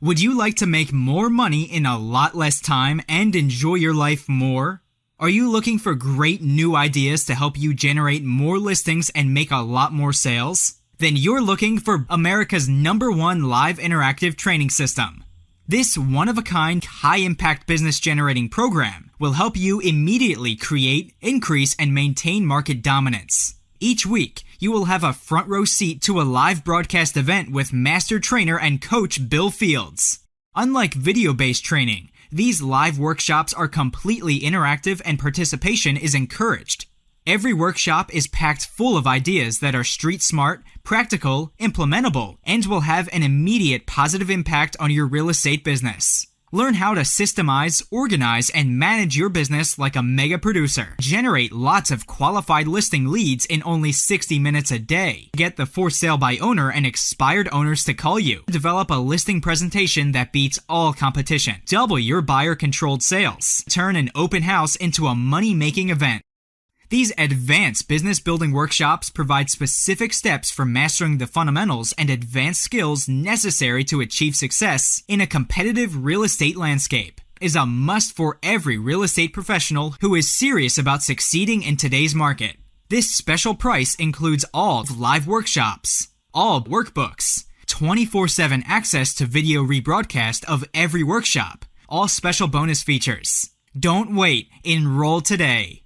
Would you like to make more money in a lot less time and enjoy your life more? Are you looking for great new ideas to help you generate more listings and make a lot more sales? Then you're looking for America's #1 live interactive training system. This one-of-a-kind, high-impact business-generating program will help you immediately create, increase, and maintain market dominance. Each week, you will have a front-row seat to a live broadcast event with master trainer and coach Bill Fields. Unlike video-based training, these live workshops are completely interactive and participation is encouraged. Every workshop is packed full of ideas that are street-smart, practical, implementable, and will have an immediate positive impact on your real estate business. Learn how to systemize, organize, and manage your business like a mega producer. Generate lots of qualified listing leads in only 60 minutes a day. Get the for sale by owner and expired owners to call you. Develop a listing presentation that beats all competition. Double your buyer-controlled sales. Turn an open house into a money-making event. These advanced business building workshops provide specific steps for mastering the fundamentals and advanced skills necessary to achieve success in a competitive real estate landscape. Is a must for every real estate professional who is serious about succeeding in today's market. This special price includes all live workshops, all workbooks, 24/7 access to video rebroadcast of every workshop, all special bonus features. Don't wait, enroll today.